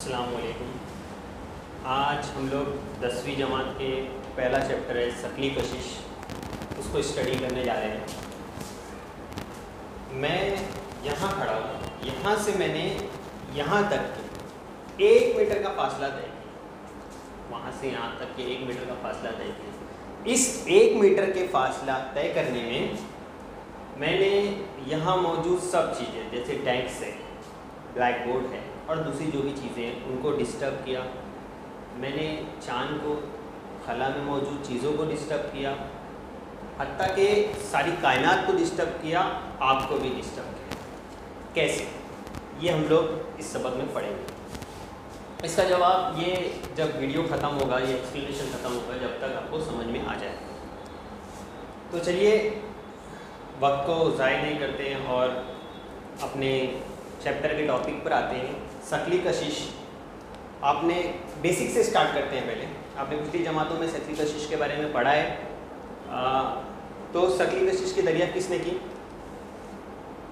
अस्सलाम वालेकुम। आज हम लोग 10वीं जमात के पहला चैप्टर है शकली कशिश, उसको स्टडी करने जा रहे हैं। मैं यहाँ खड़ा हूँ, यहाँ से मैंने यहाँ तक के 1 मीटर का फासला तय किया, वहाँ से यहाँ तक के 1 मीटर का फासला तय किया। इस 1 मीटर के फासला तय करने में मैंने यहाँ मौजूद सब चीज़ें जैसे डेस्क है, ब्लैक बोर्ड है और दूसरी जो भी चीज़ें हैं उनको डिस्टर्ब किया। मैंने चांद को, खला में मौजूद चीज़ों को डिस्टर्ब किया, हत्ता कि सारी कायनात को डिस्टर्ब किया, आपको भी डिस्टर्ब किया। कैसे? ये हम लोग इस सबक में पढ़ेंगे। इसका जवाब ये जब वीडियो ख़त्म होगा, ये एक्सप्लेनेशन ख़त्म होगा, जब तक आपको समझ में आ जाए। तो चलिए वक्त को ज़ाय नहीं करते हैं और अपने चैप्टर के टॉपिक पर आते हैं। शकली कशिश आपने बेसिक से स्टार्ट करते हैं। पहले आपने पिछली जमातों में शकली कशिश के बारे में पढ़ा है। तो शकली कशिश की दरियाफ्त किसने की?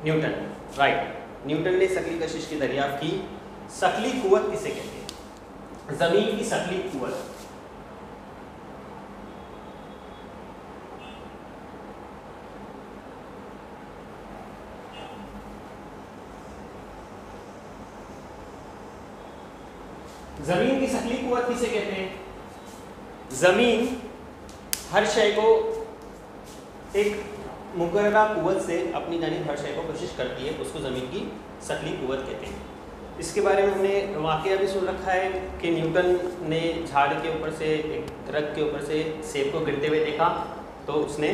Newton, right. न्यूटन ने शकली कशिश की दरियाफ्त की। शकली कुव्वत किसे कहते हैं? ज़मीन की शकली कुव्वत। ज़मीन की शकली कुव्वत किसे कहते हैं? ज़मीन हर शय को एक मुकर्ररा कुव्वत से अपनी जानिब हर शय को कोशिश करती है, उसको ज़मीन की शकली कुव्वत कहते हैं। इसके बारे में हमने वाक़या भी सुन रखा है कि न्यूटन ने झाड़ के ऊपर से, एक दरख्त के ऊपर से सेब को गिरते हुए देखा, तो उसने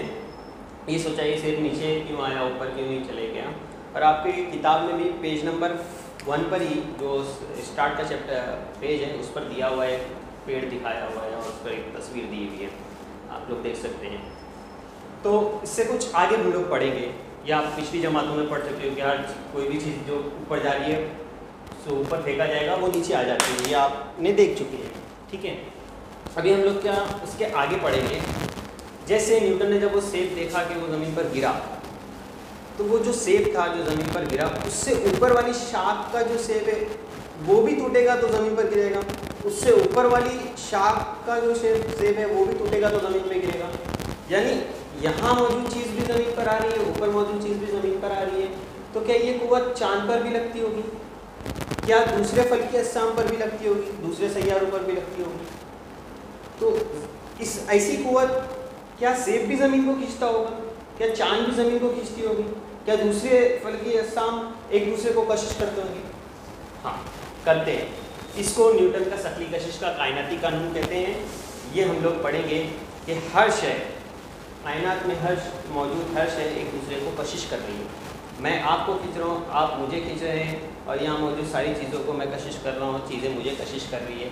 ये सोचा ये सेब नीचे क्यों आया, ऊपर क्यों नहीं चले गया। और आपकी किताब में भी पेज नंबर 1 पर ही जो स्टार्ट का चैप्टर पेज है उस पर दिया हुआ है, पेड़ दिखाया हुआ है और उस पर एक तस्वीर दी हुई है, आप लोग देख सकते हैं। तो इससे कुछ आगे हम लोग पढ़ेंगे, या आप पिछली जमातों में पढ़ सकते हो कि यार कोई भी चीज़ जो ऊपर जा रही है तो ऊपर फेंका जाएगा, वो नीचे आ जाती है, ये आपने देख चुके हैं, ठीक है। अभी हम लोग क्या उसके आगे पढ़ेंगे। जैसे न्यूटन ने जब वो सेब देखा कि वो ज़मीन पर गिरा, तो वो जो सेब था जो ज़मीन पर गिरा, उससे ऊपर वाली शाख का जो सेब है वो भी टूटेगा तो ज़मीन पर गिरेगा, उससे ऊपर वाली शाख का जो सेब है वो भी टूटेगा तो ज़मीन पर गिरेगा। यानी यहाँ मौजूद चीज़ भी ज़मीन पर आ रही है, ऊपर मौजूद चीज़ भी ज़मीन पर आ रही है। तो क्या ये कुव्वत चाँद पर भी लगती होगी? क्या दूसरे फल्की अजसाम पर भी लगती होगी? दूसरे सैयारों पर भी लगती होगी? तो इस ऐसी कुव्वत क्या सेब भी ज़मीन को खींचता होगा? क्या चाँद भी ज़मीन को खींचती होगी? क्या दूसरे फल्की अजसाम एक दूसरे को कशिश करते होंगे? हाँ, करते हैं। इसको न्यूटन का शकली कशिश का कायनाती कानून कहते हैं। ये हम लोग पढ़ेंगे कि हर शय, कायनात में मौजूद हर शय एक दूसरे को कशिश कर रही है। मैं आपको खींच रहा हूँ, आप मुझे खींच रहे हैं, और यहाँ मौजूद सारी चीज़ों को मैं कशिश कर रहा हूँ, चीज़ें मुझे कशिश कर रही है।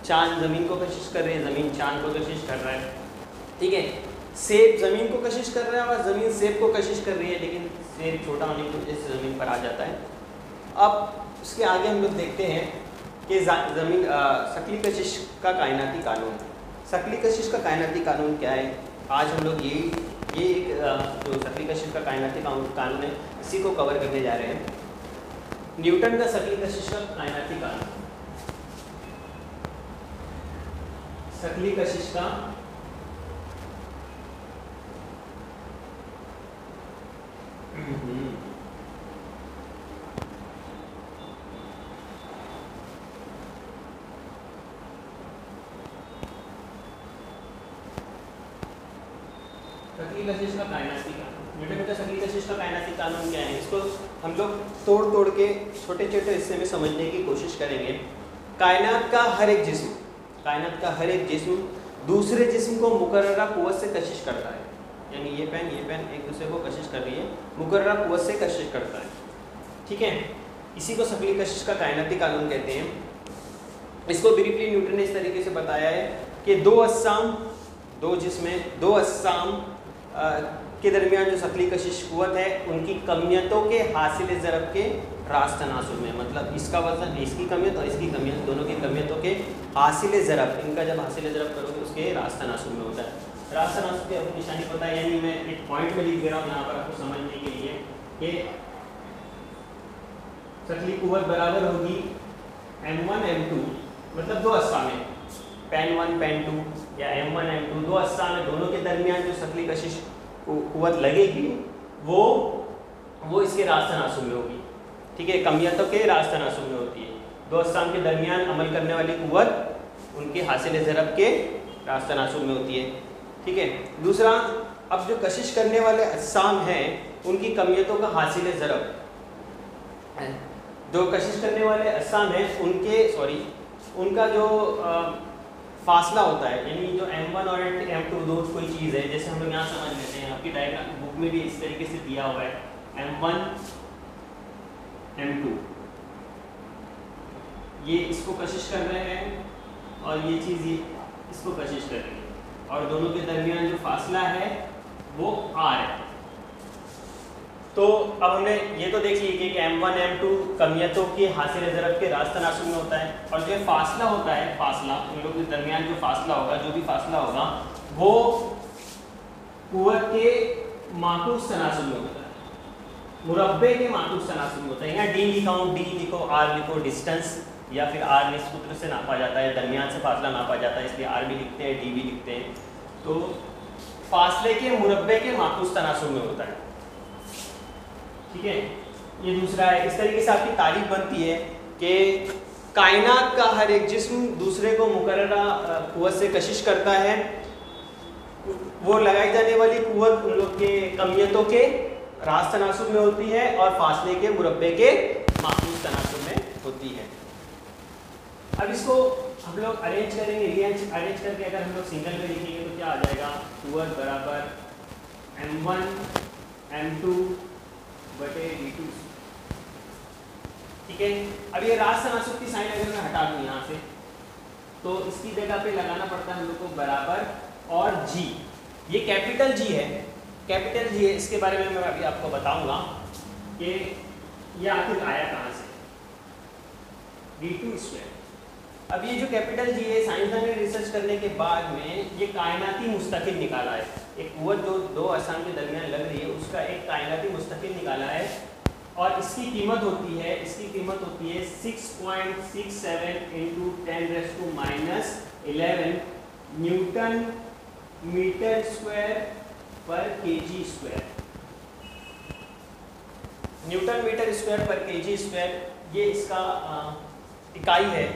चाँद ज़मीन को कशिश कर रही है, ज़मीन चाँद को कशिश कर रहा है, ठीक है। सेब ज़मीन को कशिश कर रहा है और ज़मीन सेब को कशिश कर रही है, लेकिन सेब छोटा होने की वजह से ज़मीन पर आ जाता है। अब उसके आगे हम लोग देखते हैं कि ज़मीन शकली कशिश का कायनाती कानून। शकली कशिश का कायनाती कानून क्या है? आज हम लोग ये एक जो शकली कशिश का कायनाती कानून है, इसी को कवर करने जा रहे हैं। न्यूटन का शकली कशिश का कायनाती कानून। शकली कशिश का शकली कशिश का कायनाती कानून। न्यूटन का शकली कशिश का कायनाती कानून क्या है? इसको हम लोग तोड़ के छोटे छोटे हिस्से में समझने की कोशिश करेंगे। कायनात का हर एक जिस्म दूसरे जिस्म को मुकर्ररा कुव्वत से कशिश करता है। यानी ये पेन एक दूसरे को कशिश कर रही है, मुकर्ररा कुव्वत से कशिश करता है, ठीक है। इसी को शकली कशिश का कायनाती कानून कहते हैं। इसको ब्रीफली न्यूटन ने इस तरीके से बताया है कि दो अजसाम के दरमियान जो शकली कशिश कुव्वत है, उनकी कमियतों के हासिल ज़रब के रास्त तनासुब में, मतलब इसका वजन, इसकी कमियत और इसकी कमियत, दोनों की कमियतों के हासिल ज़रब, इनका जब हासिल ज़रब करोगे उसके रास्त तनासुब में होता है। रास्त तनासुब की अपनी निशानी पता है, यानी मैं एक पॉइंट में लिख दे रहा हूँ यहाँ पर आपको समझने के लिए कि शकली कुव्वत बराबर होगी M1 M2 मतलब दो अज्सा में, पेन 1 पेन 2 या M1 M2 दो अज्सा में, दोनों के दरमियान जो शकली कशिश कुव्वत लगेगी वो इसके रास्त तनासुब में होगी। ठीक है, कमियतों के रास्त तनासुब में होती है। दो अज्साम के दरमियान अमल करने वाली कुव्वत उनके हासिल ज़रब के रास्त तनासुब में होती है। ठीक है, दूसरा, अब जो कशिश करने वाले अज्साम हैं उनकी कमियतों का हासिल ज़रब, जो कशिश करने वाले अज्साम हैं उनका जो फासला होता है, यानी जो M1 और M2 दो कोई चीज़ है, जैसे हम लोग यहाँ समझ लेते हैं, आपकी डायग्राम बुक में भी इस तरीके से दिया हुआ है, M1 M2 ये इसको कशिश कर रहे हैं और ये चीज़ ये इसको कशिश कर रही है, और दोनों के दरमियान जो फासला है वो R है। तो अब हमने ये तो देख लिया कि M1 M2 कमियतों के हासिल ज़रब के रास्त तनासुब में होता है, और जो फासला होता है, फासला उन लोगों के दरमियान जो फासला होगा, जो भी फासला होगा वो कुव्वत के माकूस तनासुब में होता है, मुरब्बे के माकूस तनासुब में होता है। यहाँ D लिखा हूँ, D लिखो, R लिखो, डिस्टेंस या फिर R निस्बत से नापा जाता है, दरमियान से फासला नापा जाता है, इसलिए R भी लिखते हैं, D भी लिखते हैं। तो फासले के मुरब्बे के माकूस तनासुब में होता है। ठीक है, ये दूसरा है। इस तरीके से आपकी तारीफ बनती है कि कायनात का हर एक जिस्म दूसरे को मुकर्ररा कुव्वत से कशिश करता है, वो लगाई जाने वाली कुव्वत उन लोग के कमियतों के रास्त तनासुब में होती है और फासले के मुरब्बे के माकूस तनासुब में होती है। अब इसको हम लोग अरेंज करेंगे, अरेंज करके अगर हम लोग सिंगल में लिखेंगे तो क्या आ जाएगा, कुव्वत बराबर M1 M2 बटे D2। ठीक है, अब ये रास्त तनासुब की साइन अगर मैं हटा दूं यहाँ से, तो इसकी जगह पे लगाना पड़ता है हम लोग को बराबर और G, ये कैपिटल G है, कैपिटल G है। इसके बारे में मैं अभी आपको बताऊंगा कि ये आखिर आया कहाँ से, D2 स्क्वायर। अब ये जो कैपिटल G है, साइंसदान ने रिसर्च करने के बाद में ये कायनाती मुस्तकिल निकाला है, एक कुव्वत जो दो अज्साम के दरमियान लग रही है उसका एक कायनाती मुस्तकिल निकाला है, और इसकी कीमत होती है 6.67 इंटू 10⁻⁻11 न्यूटन मीटर स्क्वायर पर KG square. Newton metre square पर केजी स्क्वायर ये इसका इकाई है,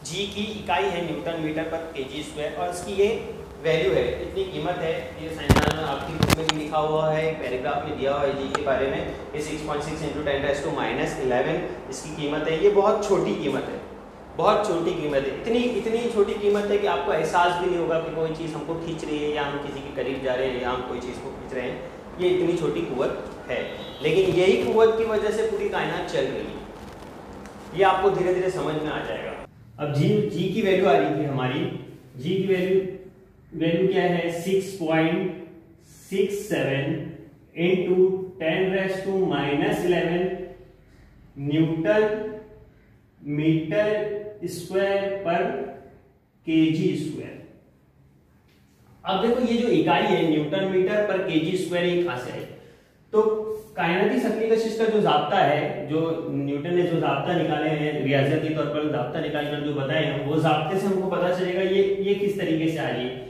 जी की इकाई है न्यूटन मीटर पर केजी स्क्वायर, और इसकी ये वैल्यू है, इतनी कीमत है। ये साइंसदान ने आपकी बुक में भी लिखा हुआ है, एक पैराग्राफ में दिया हुआ है जी के बारे में। ये 6.6 इंटू 10⁻11 इसकी कीमत है। ये बहुत छोटी कीमत है, बहुत छोटी कीमत है, इतनी छोटी कीमत है कि आपको एहसास भी नहीं होगा कि कोई चीज़ हमको खींच रही है या हम किसी के करीब जा रहे हैं या हम कोई चीज़ को खींच रहे हैं। ये इतनी छोटी कुव्वत है, लेकिन यही कुव्वत की वजह से पूरी कायनात चल रही है। ये आपको धीरे धीरे समझ में आ जाएगा। अब जी की वैल्यू आ रही थी हमारी, जी की वैल्यू क्या है, 6.67 इंटू 10⁻⁻11 न्यूटन मीटर स्क्वायर पर केजी स्क्वायर। अब देखो ये जो इकाई है न्यूटन मीटर पर केजी स्क्वायर, ये कहां से आई? तो कायनाती शक्ली कशिश का जो जाब्ता है, जो न्यूटन ने जो जाब्ता निकाले हैं, रियाजती तौर पर जाब्ता निकालकर जो बताए हैं, वो जाब्ते से हमको पता चलेगा ये किस तरीके से आ रही है।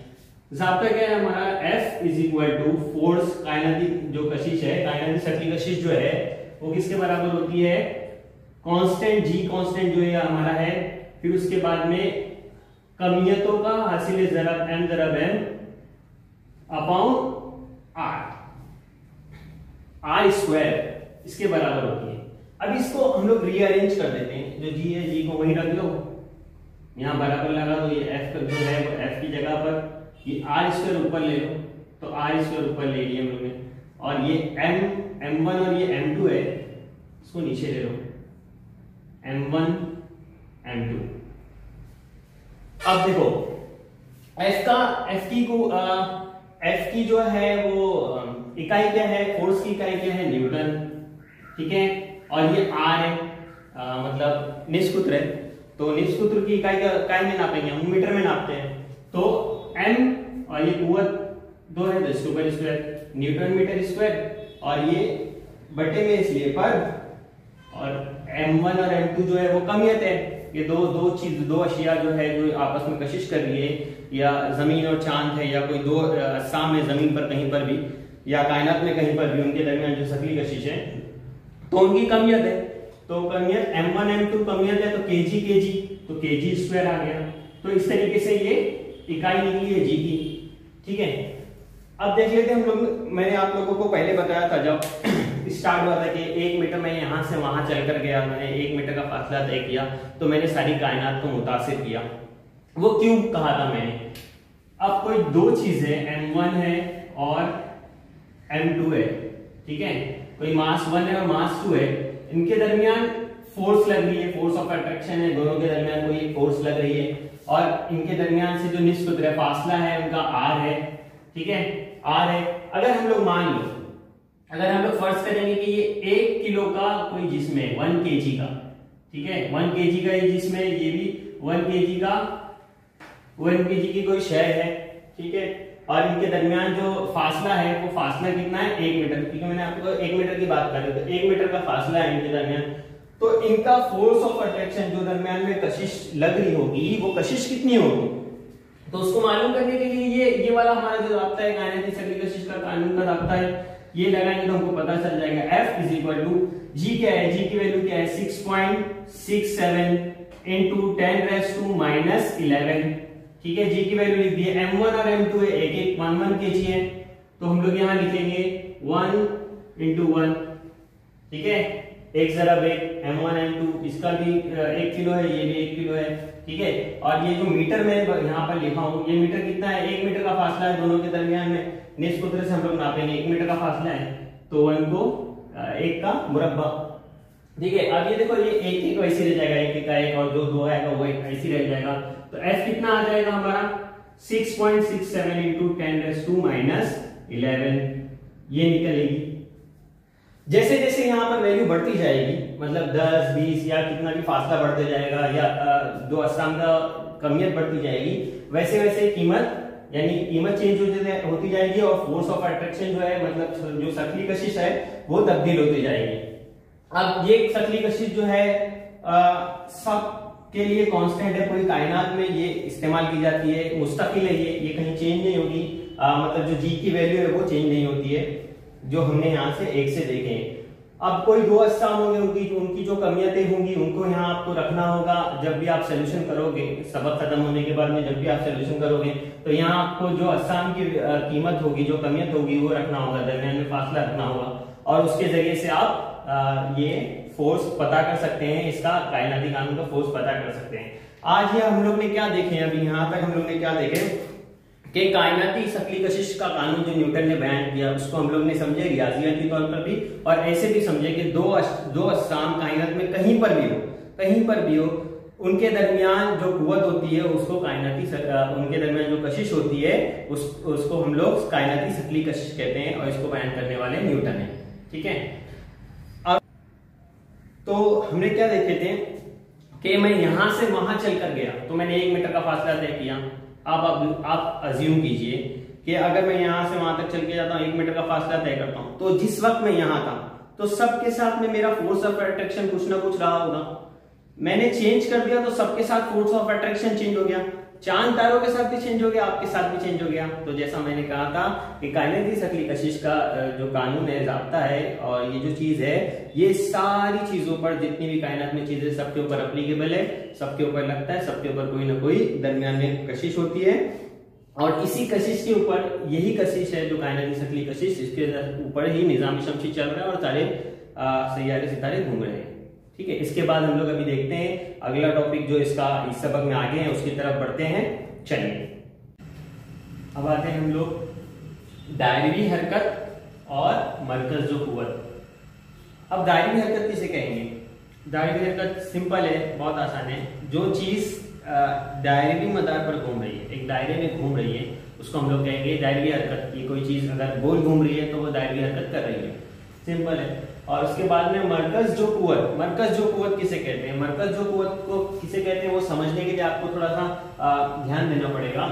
जाब्ता क्या है हमारा, F = फोर्स, कायनाती जो कशिश है, कायनाती शक्ली कशिश जो है वो किसके बराबर होती है, कांस्टेंट G कांस्टेंट जो है हमारा है, फिर उसके बाद में कमियतों का हासिल ज़रब M अपॉन R स्क्वायर इसके बराबर होती है। अब इसको हम लोग रीअरेंज कर देते हैं, जो G है G को वहीं रख दो, यहाँ बराबर लगा दो, ये F जो है वो F की जगह पर, ये R स्क्वायर ऊपर ले लो, तो R स्क्वायर ऊपर ले लिया हम लोग ने, और ये M1 और ये M2 है, इसको नीचे ले लो, M1 M2। अब देखो F की जो है वो इकाई क्या है, फोर्स की इकाई क्या है, न्यूटन, ठीक है, और ये R है मतलब निष्कुत्र है, तो निष्कुत्र की इकाई में नापेंगे हम, मीटर में नापते हैं, तो M और ये कुव्वत दो है, तो इसके ऊपर स्क्वायर न्यूटन मीटर स्क्वायर, और ये बटे में इसलिए पर, और M1 और M2 जो है वो कमियत है, ये दो अशिया जो है जो आपस में कशिश कर रही है, या जमीन और चांद है, या कोई दो अजसाम है जमीन पर कहीं पर भी या कायनात में कहीं पर भी, उनके दरमियान जो शक्ली कशिश है तो उनकी कमियत है। तो कमियत m1 m2 कमियत है तो kg kg, तो kg स्क्वायर आ गया। तो इस तरीके से ये इकाई निकली है g की, ठीक है। अब देख लेते हैं हम लोग, मैंने आप लोगों को पहले बताया था जब स्टार्ट हुआ था कि 1 मीटर में यहां से वहां चल कर गया, मैंने 1 मीटर का फासला तय किया तो मैंने सारी कायनात को मुतासिर किया। वो क्यों कहा था मैंने? अब कोई दो चीजें m1 है और m2 है, ठीक है, कोई मास 1 है और मास 2 है, इनके दरमियान फोर्स लग रही है, फोर्स ऑफ अट्रैक्शन है, दोनों के दरमियान कोई फोर्स लग रही है, और इनके दरमियान से जो निस्बत फासला है उनका r है, ठीक है, r है। अगर हम लोग मान लो, अगर हम लोग फर्ज करेंगे कि ये 1 किलो का कोई जिस्म है, 1 kg का, ठीक है, 1 kg का ये जिस्म है, ये भी 1 kg का, 1 kg की कोई शय है, ठीक है, और इनके दरमियान जो फासला है वो फासला कितना है 1 मीटर, क्योंकि मैंने आपको 1 मीटर की बात कर रही थी, 1 मीटर का फासला है इनके दरमियान। तो इनका फोर्स ऑफ अट्रैक्शन जो दरमियान में कशिश लग रही होगी वो कशिश कितनी होगी, तो उसको मालूम करने के लिए ये वाला हमारा जो रास्ता है कायनाती शक्ली कशिश का कानून का रास्ता है, ये लगाएंगे तो हमको पता चल जाएगा F इज इक्वल टू जी क्या है, जी की वैल्यू क्या है 6.67 इंटू 10⁻⁻11, ठीक है, जी की वैल्यू लिख दी है, m1 और m2 है, एक एक 1 kg है, तो हम लोग यहाँ लिखेंगे 1 इंटू 1, ठीक है, एक जरा एक m1 m2, इसका भी 1 किलो है, ये भी 1 किलो है, ठीक है, और ये जो मीटर में यहाँ पर लिखा हूँ, ये मीटर कितना है, 1 मीटर का फासला है दोनों के दरमियान में, निस्बत से हम लोग नापेंगे, 1 मीटर का फासला है तो 1 को 1 का मुरब्बा, ठीक है। अब ये देखो ये एक वैसे रह जाएगा, एक का एक, और जो दो आएगा वो एक ऐसे रह जाएगा, तो F कितना आ जाएगा हमारा 6.67 इंटू 10⁻⁻11, ये निकलेगी। जैसे जैसे यहाँ पर वैल्यू बढ़ती जाएगी, मतलब 10 20 या कितना भी फासला बढ़ते जाएगा, या दो अजसाम का कमियत बढ़ती जाएगी, वैसे वैसे कीमत यानी कीमत चेंज होती जाएगी, और फोर्स ऑफ अट्रैक्शन जो है, मतलब जो शक्ली कशिश है वो तब्दील होती जाएगी। अब ये शक्ली कशिश जो है सब के लिए कांस्टेंट है, पूरी कायनात में ये इस्तेमाल की जाती है, मुस्तकिल है, ये कहीं चेंज नहीं होगी, मतलब जो जी की वैल्यू है वो चेंज नहीं होती है, जो हमने यहाँ से एक से देखे हैं। अब कोई दो अजसाम होंगे, उनकी जो कमियतें होंगी उनको यहाँ आपको रखना होगा। जब भी आप सोल्यूशन करोगे, सबक खत्म होने के बाद में जब भी आप सोल्यूशन करोगे तो यहाँ आपको जो अजसाम की कीमत होगी, जो कमियत होगी वो रखना होगा, दरमियान में फासला रखना होगा, और उसके जरिए से आप ये फोर्स पता कर सकते हैं, इसका कायनाती कानून का फोर्स पता कर सकते हैं। आज ये हम लोग ने क्या देखे, अभी यहाँ तक हम लोग ने क्या देखे कि कायनाती शक्ली कशिश का कानून जो न्यूटन ने बयान किया उसको हम लोग ने समझे रियाजियाती तौर पर भी, और ऐसे भी समझे कि दो अजसाम कायनात में कहीं पर भी हो उनके दरमियान जो कुव्वत होती है उसको उनके दरमियान जो कशिश होती है उसको हम लोग कायनाती शक्ली कशिश कहते हैं, और इसको बयान करने वाले न्यूटन है, ठीक है। अब तो हमने क्या देखे थे कि मैं यहां से वहां चल कर गया तो मैंने 1 मीटर का फासला तय किया। अब आप अज्यूम कीजिए कि अगर मैं यहां से वहां तक चल के जाता हूं, 1 मीटर का फासला तय करता हूं, तो जिस वक्त मैं यहां था तो सबके साथ में मेरा फोर्स ऑफ अट्रैक्शन कुछ ना कुछ रहा होगा। मैंने चेंज कर दिया तो सबके साथ फोर्स ऑफ अट्रैक्शन चेंज हो गया, चांद तारों के साथ भी चेंज हो गया, आपके साथ भी चेंज हो गया। तो जैसा मैंने कहा था कि कायनाती शक्ली कशिश का जो कानून है, ज़ाब्ता है, और ये जो चीज है ये सारी चीजों पर, जितनी भी कायनात में चीजें सबके ऊपर एप्लीकेबल है, सबके ऊपर लगता है, सबके ऊपर कोई ना कोई दरमियान में कशिश होती है, और इसी कशिश के ऊपर, यही कशिश है जो कायनाती शक्ली कशिश, इसके ऊपर ही निजाम शमसी चल रहा है और सारे सैयारे सितारे घूम रहे हैं, ठीक है। इसके बाद हम लोग अभी देखते हैं अगला टॉपिक जो इस सबक में आगे है उसकी तरफ बढ़ते हैं। चलिए अब आते हैं हम लोग दायरवी हरकत और मरकज जो कुव्वत। अब दायरवी हरकत किसे कहेंगे? दायरवी हरकत सिंपल है, बहुत आसान है। जो चीज दायरवी मदार पर घूम रही है, एक दायरे में घूम रही है, उसको हम लोग कहेंगे दायरवी हरकत। ये कोई चीज अगर गोल घूम रही है तो वो दायरवी हरकत कर रही है, सिंपल है। और उसके बाद में मरकज जो कुव्वत किसे कहते हैं? मरकज जो कुव्वत को किसे कहते हैं वो समझने के लिए आपको थोड़ा सा ध्यान देना पड़ेगा।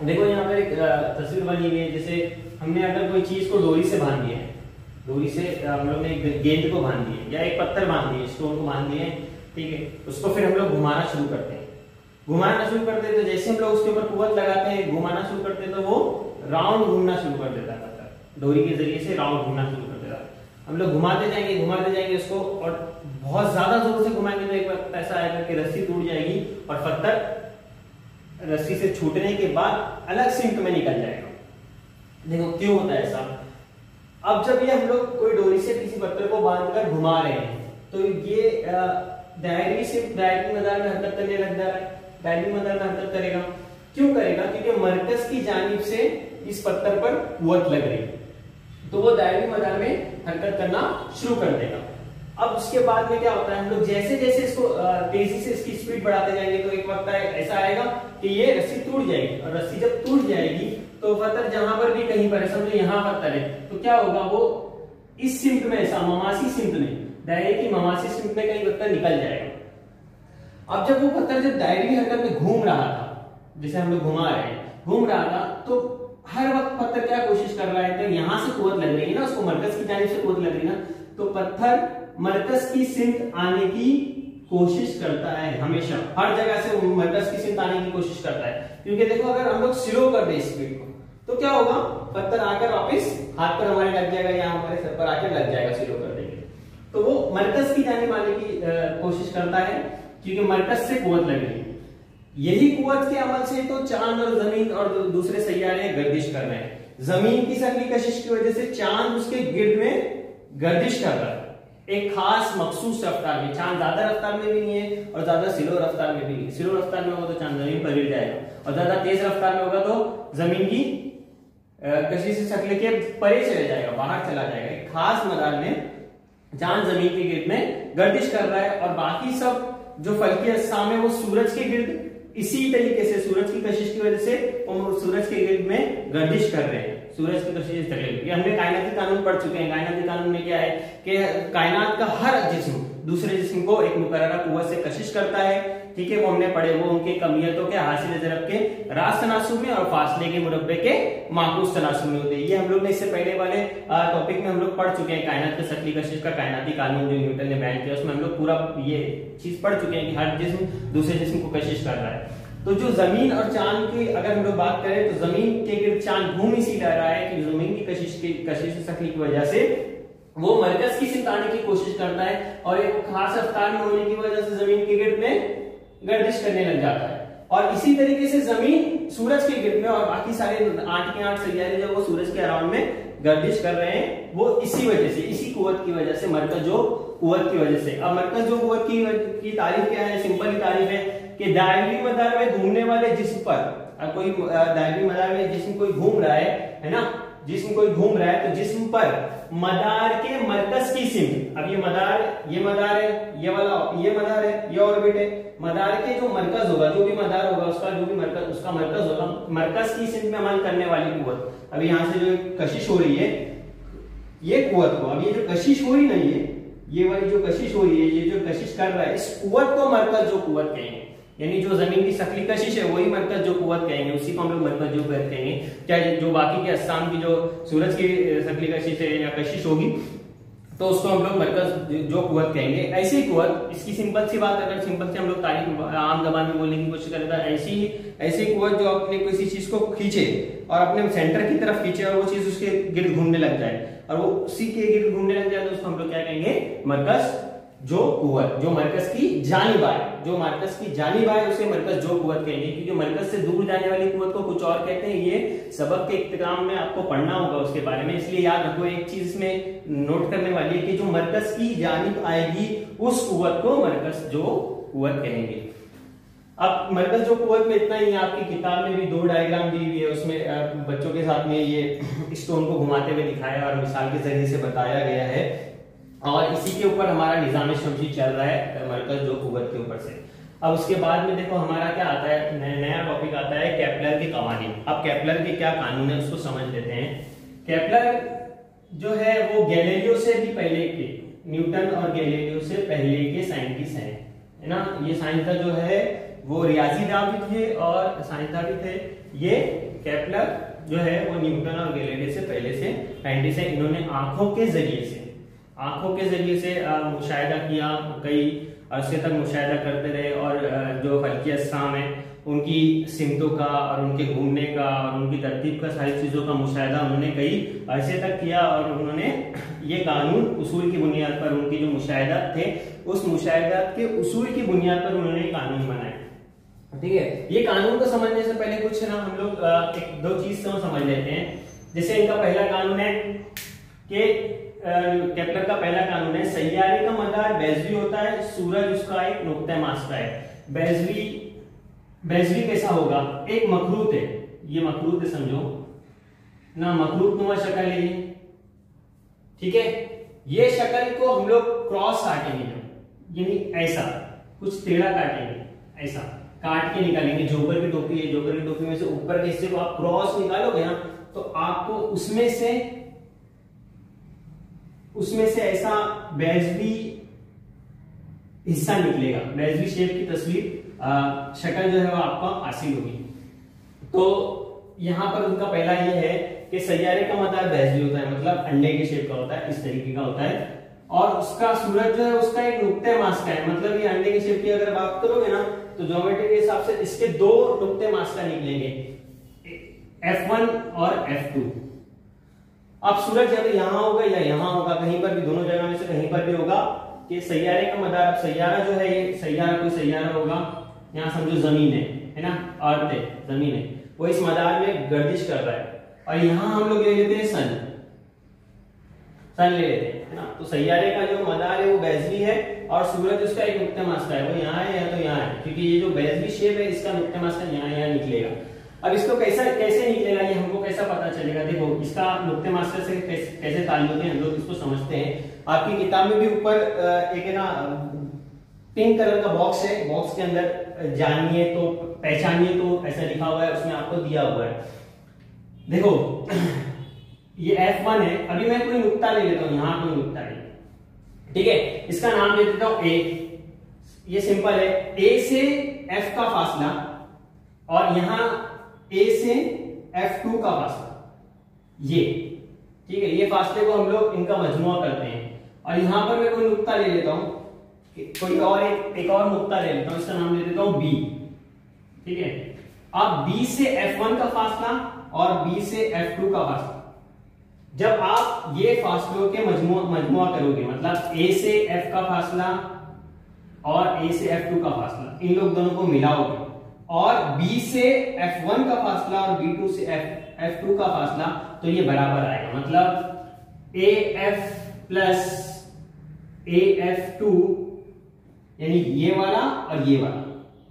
देखो यहाँ पर एक तस्वीर बनी हुई है, जैसे हमने अगर कोई चीज को डोरी से बांध दिया है, डोरी से हम लोग ने एक गेंद को बांध दिया या एक पत्थर बांध दिए, स्टोन को बांध दिए, ठीक है, उसको फिर हम लोग घुमाना शुरू करते हैं। घुमाना शुरू करते हैं तो जैसे हम लोग उसके ऊपर कुवत लगाते हैं, घुमाना शुरू करते हैं तो वो राउंड घूमना शुरू कर देता है पत्थर, डोरी के जरिए से राउंड घूमना शुरू कर देता है। हम लोग घुमाते जाएंगे उसको, और बहुत ज्यादा जोर से घुमाएंगे तो एक वक्त ऐसा आएगा कि रस्सी टूट जाएगी और पत्थर रस्सी से छूटने के बाद अलग सिंक में निकल जाएगा। देखो क्यों होता है ऐसा। अब जब ये हम लोग कोई डोरी से किसी पत्थर को बांधकर घुमा रहे हैं तो ये दायरी मदार में हरकत करने लग जा रहा है, दायरी मदार में हरकत करेगा। क्यों करेगा? क्योंकि मरकज की जानिब से इस पत्थर पर कुवत लग रही है, तो वो दायरी मदार में हरकत करना शुरू कर देगा। अब उसके बाद में क्या होता है, हम लोग जैसे जैसे इसको तेजी से इसकी स्पीड बढ़ाते जाएंगे तो एक वक्त ऐसा आएगा कि ये रस्सी टूट जाएगी, और रस्सी जब टूट जाएगी तो पत्थर जहां पर भी कहीं पर, समझो यहाँ पत्थर है, तो क्या होगा, वो इस सिमट में, ऐसा ममासी सिमट में, दायरे की ममासी सिमट में कहीं पत्थर निकल जाएगा। अब जब वो पत्थर जब दायरे हरकत में घूम रहा था, जैसे हम लोग घुमा रहे हैं, घूम रहा था, तो हर वक्त पत्थर क्या कोशिश कर रहा है, तो यहां से कुवत लग रही है ना, उसको मरकज की जानिब से कुवत लग रही है ना, तो पत्थर मरकज की सिमत आने की कोशिश करता है, हमेशा हर जगह से मरकज की सिमत आने की कोशिश करता है। क्योंकि देखो अगर हम लोग स्लो कर दे स्पीड को तो क्या होगा, पत्थर आकर वापस हाथ पर हमारे लग जाएगा या हमारे सर पर आकर लग जाएगा स्लो कर देंगे, तो वो मरकज की जानिब आने की कोशिश करता है क्योंकि मरकज से कुवत लग रही है। यही कुवत के अमल से तो चांद और जमीन और दूसरे सैयारे गर्दिश कर रहे हैं। जमीन की सकली कशिश की वजह से चांद उसके गिर्द में गर्दिश कर रहा है एक खास मखसूस रफ्तार में। चांद ज्यादा रफ्तार में भी नहीं है और ज्यादा स्लो रफ्तार में भी नहीं है। स्लो रफ्तार में होगा तो चांद जमीन पर गिर जाएगा, और ज्यादा तेज रफ्तार में होगा तो जमीन की कशिश से शक्ल के परे चले जाएगा, बाहर चला जाएगा। एक खास मदार में चांद जमीन के गिर्द में गर्दिश कर रहा है, और बाकी सब जो फल्की अज्साम है वो सूरज के गिर्द इसी तरीके से, सूरज की कशिश की वजह से वो सूरज के गिर्द में गर्दिश कर रहे हैं। सूरज की कशिश तकलीफ, ये हमने कायनाती कानून पढ़ चुके हैं। कायनाती कानून में क्या है कि कायनात का हर जिस्म दूसरे जिस्म को एक मुकर्ररा कुव्वत से कशिश करता है, ठीक है, वो हमने पढ़े। वो उनके कमियतों के हासिल ज़रब के रास तनासुब में और फासले के मुरब्बे के माकूस तनासुब में होते हैं। ये हम लोग ने इससे पहले वाले टॉपिक में हम लोग पढ़ चुके हैं। कायनात के शक्ली कशिश का कायनाती कानून जो न्यूटन ने बयान किया, उसमें हम लोग पूरा ये चीज पढ़ चुके हैं कि हर जिस्म दूसरे जिस्म को कशिश कर रहा है। तो जो जमीन और चांद की अगर हम लोग बात करें तो जमीन के गिर्द चांद घूम इसी रहा है कि जमीन की कशिश शक्ली की वजह से वो मरकज की सिमत आने की कोशिश करता है, और एक खास रफ्तार में होने की वजह से जमीन के गिर्द में गर्दिश करने लग जाता है। और इसी तरीके से जमीन सूरज के गिर्द में और बाकी सारे 8 के 8 सैयारे जो वो सूरज के अराउंड में गर्दिश कर रहे हैं, वो इसी वजह से, इसी कुव्वत की वजह से, मरकज जो कुव्वत की वजह से। अब मरकज जो कुव्वत की तारीफ क्या है, सिंपल ही तारीफ है कि दायरी मदार में घूमने वाले जिस्म पर, कोई दायरी मदार में जिस्म कोई घूम रहा है ना, जिस्म कोई घूम रहा है तो जिस्म पर मदार के मरकज की सिमत, अब ये मदार है, ये वाला ये मदार है, ये ऑर्बिट है, मदार के जो मरकज होगा, जो भी मदार होगा उसका जो भी मरकज, उसका मरकज होगा, मरकज की सिमत में अमल करने वाली कुव्वत। अब यहाँ से जो कशिश हो रही है ये कुव्वत को, अब ये जो कशिश हो रही नहीं है, ये वाली जो कशिश हो रही है, ये जो कशिश कर रहा है, इस कुव्वत को मरकज जो कुव्वत कहेंगे, यानी जो जमीन की शक्ली कशिश है वही मरकज जो कुव्वत कहेंगे, उसी को हम लोग मरकज जो कहेंगे। क्या जो बाकी के अज्साम की जो सूरज की शक्ली कशिश है या कशिश होगी तो उसको हम लोग मरकज जो कुव्वत कहेंगे। ऐसी कुव्वत, इसकी सिंपल सी बात, अगर सिंपल से हम लोग तारीफ आम जबान में बोलने की कोशिश करें तो ऐसी कुव्वत जो अपने किसी चीज को खींचे और अपने सेंटर की तरफ खींचे और वो चीज उसके गिर्द घूमने लग जाए, और वो उसी के गिर्द घूमने लग जाए तो उसको हम लोग क्या कहेंगे, मरकज जो कुव्वत, जो मरकज की जानिब आए, जो मरकज की जानिब आए उसे मरकज जो कुव्वत कहेंगे। क्योंकि मरकज से दूर जाने वाली कुव्वत को कुछ और कहते हैं। ये सबक के इख्तिताम में आपको पढ़ना होगा उसके बारे में, इसलिए याद रखो। एक चीज इसमें नोट करने वाली है कि जो मरकज की जानिब आएगी उस कुव्वत को मरकज जो कुव्वत कहेंगे। अब मरकज जो कुव्वत में इतना ही, आपकी किताब में भी 2 डायग्राम दी हुई है, उसमें बच्चों के साथ में ये स्टोन को घुमाते हुए दिखाया और मिसाल के जरिए से बताया गया है, और इसी के ऊपर हमारा निजाम शमसी चल रहा है मरकज जो कुव्वत के ऊपर से। अब उसके बाद में देखो हमारा क्या आता है, नया टॉपिक आता है केपलर के कवानीन। अब केपलर के क्या कानून है उसको समझ लेते हैं। केपलर जो है वो गैलीलियो से भी पहले के, न्यूटन और गैलीलियो से पहले के साइंटिस्ट हैं, है ना। ये साइंसदान जो है वो रियाजीदान भी थे और साइंसदान भी थे। ये केपलर जो है वो न्यूटन और गैलीलियो से पहले से साइंटिस्ट है। इन्होंने आंखों के जरिए से मुशाहिदा किया, कई अरसे तक मुशाहिदा करते रहे और जो फल्की अजसाम है उनकी सिमतों का और उनके घूमने का और उनकी तरतीब का सारी चीज़ों का मुशाहिदा उन्होंने कई अरसे तक किया और उन्होंने ये कानून उसूल की बुनियाद पर, उनकी जो मुशाहिदात थे उस मुशाहिदात के उसूल की बुनियाद पर उन्होंने कानून बनाए। ठीक है, ये कानून को समझने से पहले कुछ ना हम लोग एक दो चीज समझ लेते हैं। जैसे इनका पहला कानून है कि केपलर का पहला कानून है, सैयारे का मदार बैज़वी होता है, सूरज उसका एक नुक्ता मास का है। बैज़वी कैसा होगा? एक मखरूत है, ये मखरूत है समझो ना, मखरूत नुमा शक्ल है ये। ठीक है, ये शक्ल को हम लोग क्रॉस काटेंगे, यानी ऐसा कुछ टेढ़ा काटेंगे, ऐसा काट के निकालेंगे। जोकर की टोपी है, जोकर की टोपी में से ऊपर के हिस्से को आप क्रॉस निकालोगे ना तो आपको उसमें से ऐसा बैज़वी हिस्सा निकलेगा, बैज़वी शेप की तस्वीर शक्ल जो है वो आपको हासिल होगी। तो यहां पर उनका पहला ये है कि सैयारे का मदार बैज़वी होता है, मतलब अंडे के शेप का होता है, इस तरीके का होता है, और उसका सूरज जो है उसका एक नुक्ते मास का है, मतलब ये अंडे के शेप की अगर बात करोगे ना तो ज्योमेट्री के हिसाब से इसके दो नुक्ते मास का निकलेंगे, F1 और F2। अब सूरज या तो यहां होगा या यहां होगा, कहीं पर भी, दोनों जगह में से कहीं पर भी होगा कि सैयारे का मदार। अब सैयारा जो है ये सैयारा कोई सैयारा होगा, यहां समझो जमीन है ना, अर्थ है, जमीन है, वो इस मदार में गर्दिश कर रहा है, और यहां हम लोग ले लेते हैं सन ले लेते हैं, है ना। तो सैयारे का जो मदार है वो बैज़वी है और सूरज उसका एक नुक्ते मास का है, वो यहाँ है या तो यहाँ है, क्योंकि ये जो बैज़वी शेप है इसका नुक्ते मास का यहाँ निकलेगा। अब इसको कैसे निकलेगा, ये हमको कैसा पता चलेगा? देखो, इसका नुक्ते मास्टर से कैसे ताल्लुक है हम लोग इसको समझते हैं। आपकी किताब में भी ऊपर एक है ना पिंक कलर का बॉक्स है, बॉक्स के अंदर जानिए तो पहचानिए तो ऐसा लिखा हुआ है, उसमें आपको दिया हुआ है। देखो ये F1 है, अभी मैं कोई नुक्ता ले लेता हूं, यहां कोई नुक्ता है, ठीक है, इसका नाम दे देता हूं A। ये सिंपल है, A से F का फासला और यहां A से F2 का फासला, ये ठीक है, ये फासले को हम लोग इनका मजमुआ करते हैं। और यहां पर मैं कोई नुक्ता ले लेता हूं, कोई और एक और नुक्ता ले लेता हूं, इसका नाम ले देता हूं B। ठीक है, अब B से F1 का फासला और B से F2 का फासला, जब आप ये फासलों के मजमुआ करोगे, मतलब A से F का फासला और A से F2 का फासला, इन लोग दोनों को मिलाओगे और B से F1 का फासला और B2 से F2 का फासला, तो ये बराबर आएगा, मतलब AF प्लस AF2, यानी ये वाला और ये वाला,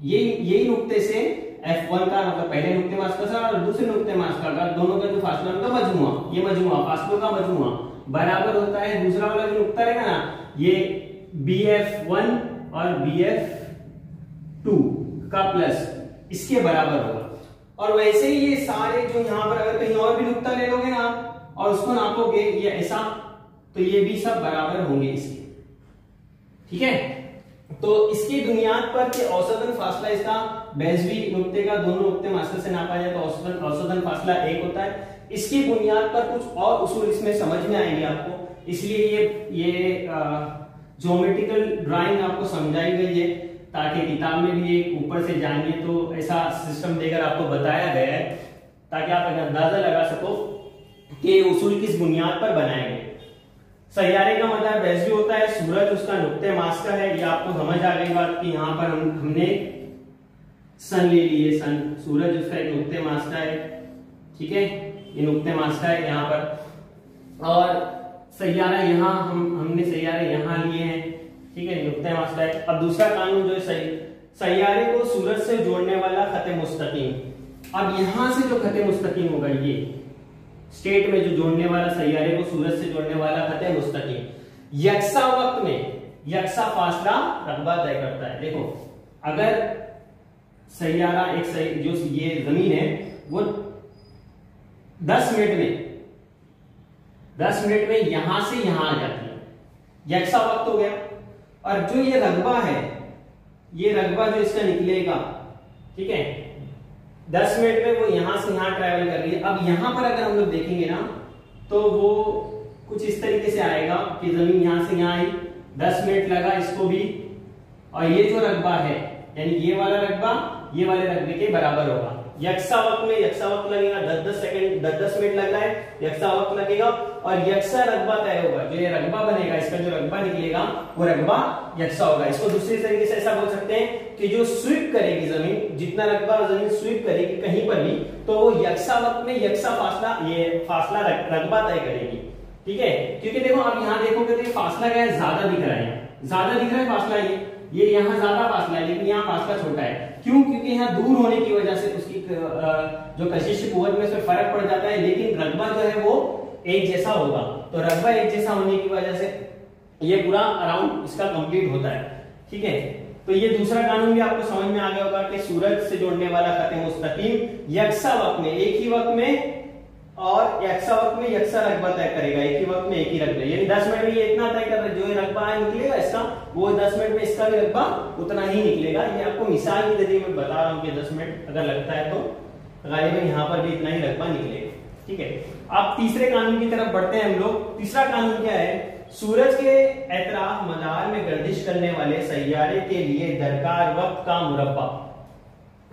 यही नुक्ते से F1 का, मतलब पहले नुक्ते मास का और दूसरे नुक्ते मास का, दोनों का जो फासला उनका मजमुआ, ये मजमुआ फासलों का मजमुआ बराबर होता है दूसरा वाला जो नुक्ता रहेगा ना, ये BF1 और BF2 का प्लस इसके बराबर होगा। और वैसे ही ये सारे जो यहाँ पर अगर कहीं और भी नुक्ता ले लोगे ना और उसको नापोगे ये ऐसा, तो ये भी सब बराबर होंगे इसके। ठीक है, तो इसकी बुनियाद पर कि औसतन फासला इसका बैज़वी नुक्ते का दोनों नुक्ते मास्टर से नापा जाए तो औसतन फासला 1 होता है। इसकी बुनियाद पर कुछ और उसूल इसमें समझ में आएंगे आपको, इसलिए ये ज्योमेट्रिकल ड्राइंग आपको समझाई गई है ताकि किताब में भी एक ऊपर से जानिए तो ऐसा सिस्टम देकर आपको बताया गया है ताकि आप अंदाजा लगा सको कि उसूल किस बुनियाद पर बनाए गए। सैयारे का मतलब बैज़वी होता है, सूरज उसका नुक्ते मास का है, ये आपको समझ आ गई बात कि यहाँ पर हमने सन ले लिए, सन सूरज उसका एक नुक्ते मास का है, ठीक है, ये नुक्ते मास का है यहाँ पर, और सैयारा यहाँ हमने सैयारे यहाँ लिए हैं, ठीक है, नुक्ते मास का है। अब दूसरा कानून जो है सैयारे को सूरज से जोड़ने वाला खते मुस्तकीम। अब यहां से जो खते मुस्तकीम होगा, ये स्टेट में जो जोड़ने वाला सैयारे को सूरज से जोड़ने वाला खते मुस्तकीम, यकसा वक्त में यकसा फासला रकबा तय करता है। देखो, अगर सैयारा जो ये जमीन है वो 10 मिनट में यहां से यहां आ जाती है, यकसा वक्त हो गया। और जो ये रकबा है, ये रकबा जो इसका निकलेगा, ठीक है, 10 मिनट में वो यहां से यहां ट्रैवल कर रही है। अब यहां पर अगर हम लोग देखेंगे ना तो वो कुछ इस तरीके से आएगा कि जमीन यहां से यहां आई, 10 मिनट लगा इसको भी और ये जो रकबा है यानी ये वाला रकबा ये वाले रकबे के बराबर होगा। यक्सा वक्त में यक्सा वक्त लगेगा, 10-10 सेकंड 10-10 मिनट लग रहा है, यक्सा वक्त लगेगा और यक्सा रकबा तय होगा। जो ये रकबा बनेगा, इसका जो रकबा निकलेगा वो रकबा यक्सा होगा। इसको दूसरे तरीके से ऐसा बोल सकते हैं कि जो स्वीप करेगी जमीन, जितना रकबा जमीन स्वीप करेगी कहीं पर भी, तो वो यक्सा वक्त में यक्सा फासला, ये फासला रकबा तय करेगी। ठीक है, क्योंकि देखो आप यहाँ देखोगे तो ये फासला क्या है, ज्यादा दिख रहा है, ज्यादा दिख रहा है फासला, ये यहाँ ज्यादा फासला है लेकिन यहाँ फासला छोटा है। क्यों? क्योंकि यहाँ दूर होने की वजह से उसकी जो कशिश की कुव्वत में उसमें फर्क पड़ जाता है, लेकिन रकबा जो है वो एक जैसा होगा। तो रकबा एक जैसा होने की वजह से ये पूरा अराउंड इसका कंप्लीट होता है। ठीक है, तो ये दूसरा कानून भी आपको समझ में आ गया होगा कि सूरज से जोड़ने वाला खत मुस्तकीम यक्सा वक्त में, एक ही वक्त में और यक्सा वक्त में यक्सा रकबा तय करेगा, एक ही वक्त में एक ही रकबा, यानी 10 मिनट में ये इतना तय कर रहा है, जो रकबा निकलेगा इसका वो 10 मिनट में इसका भी रकबा उतना ही निकलेगा। ये आपको मिसाल के जरिए मैं बता रहा हूँ कि 10 मिनट अगर लगता है तो गालिबन यहाँ पर भी इतना ही रकबा निकलेगा। ठीक है, अब तीसरे कानून की तरफ बढ़ते हैं हम लोग। तीसरा कानून क्या है? सूरज के एतराफ मदार में गर्दिश करने वाले सैयारे के लिए दरकार वक्त का मुरब्बा।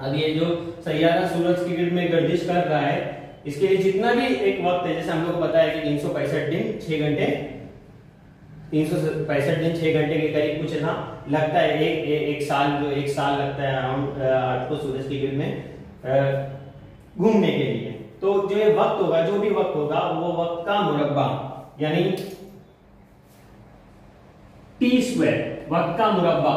अब ये जो सैयारा सूरज की गिर्द में गर्दिश कर रहा है, इसके लिए जितना भी एक वक्त है, जैसे हम लोग को पता है कि 365 दिन 6 घंटे, 365 दिन 6 घंटे के करीब कुछ ना लगता है, एक साल, जो एक साल लगता है अराउंड अर्थ को सूरज की गिर्द में घूमने के लिए। तो जो ये वक्त होगा, जो भी वक्त होगा, वो वक्त का मुरब्बा यानी T², वक्त का मुरब्बा।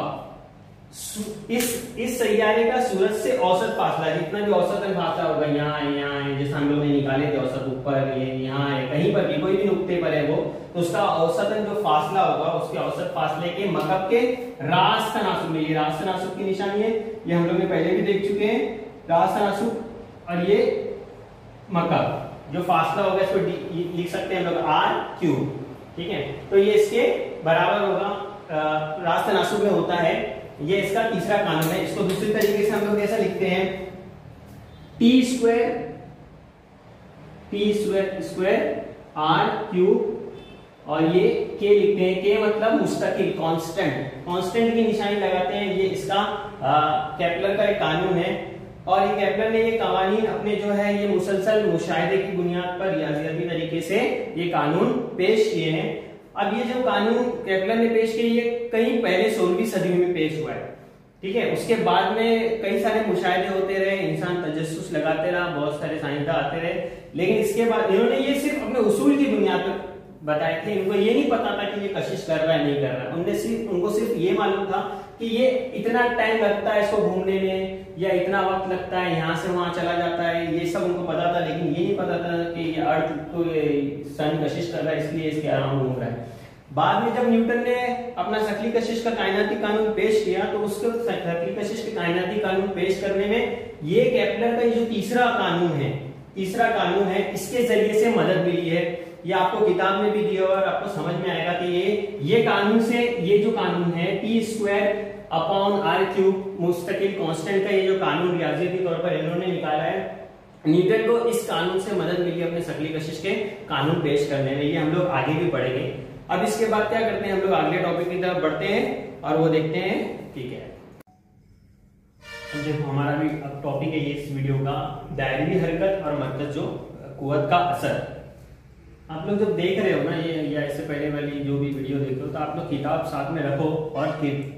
इस सैयारे का सूरज से औसत फासला, जितना भी औसतन फासला होगा, यहाँ जैसे हम लोग ने निकाले थे औसत, ऊपर यहाँ है, कहीं पर भी कोई भी नुक्ते पर है वो, तो उसका औसतन जो फासला होगा, उसके औसत फासले के मकब के रास तनासुब में, ये रास तनासुब की निशानी है, ये हम लोग ने पहले भी देख चुके हैं, रास तनासुब, और ये मकब जो फासला होगा इसको लिख सकते हैं हम लोग R3। ठीक है, तो ये इसके बराबर होगा, रास तनासुब में होता है। ये इसका तीसरा कानून है। इसको दूसरी तरीके से हम लोग कैसा लिखते हैं? T² R³ और ये K लिखते हैं। K मतलब मुस्तकिल, कांस्टेंट, कांस्टेंट की निशानी लगाते हैं। ये इसका केपलर का एक कानून है और ये केपलर ने ये कवानीन अपने जो है ये मुसलसल मुशाहिदे की बुनियाद पर रियाजियाती तरीके से ये कानून पेश किए हैं। अब ये जो कानून केपलर ने पेश किए, ये कहीं पहले 16वीं सदी में पेश हुआ है। ठीक है, उसके बाद में कई सारे मुशाहिदे होते रहे, इंसान तजस्सुस लगाते रहा, बहुत सारे साइंसदान आते रहे, लेकिन इसके बाद इन्होंने ये सिर्फ अपने उसूल की बुनियाद पर बताए थे। इनको ये नहीं पता था कि ये कशिश कर रहा है नहीं कर रहा है। उनको सिर्फ ये मालूम था कि ये इतना टाइम लगता है इसको घूमने में, या इतना वक्त लगता है, यहाँ से वहां चला जाता है, ये सब उनको पता था। लेकिन ये नहीं पता था कि ये अर्थ तो सन कशिश कर रहा है, इसलिए इसके अराउंड घूम रहा है। बाद में जब न्यूटन ने अपना शकली कशिश का कायनाती कानून पेश किया, तो उसके शकली कशिश के कायनाती कानून पेश करने में ये केपलर का जो तीसरा कानून है, इसके जरिए से मदद मिली है। ये आपको किताब में भी दिया और आपको समझ में आएगा कि ये कानून से, ये जो कानून है T²/R³ मुस्तकिल कांस्टेंट का ये जो कानून रियाजियाती तौर पर इन्होंने निकाला है, न्यूटन को इस कानून से मदद मिली अपने शकली कशिश के कानून पेश करने में। ये हम लोग आगे भी पढ़ेंगे। अब इसके बाद क्या करते हैं, हम लोग अगले टॉपिक की तरफ बढ़ते हैं और वो देखते हैं ठीक है। देखो हमारा भी अब टॉपिक है ये इस वीडियो का, दायरी हरकत और मरकज जो कुव्वत का असर। आप लोग जब देख रहे हो ना ये, या इससे पहले वाली जो भी वीडियो देख रहे हो, तो आप लोग किताब साथ में रखो और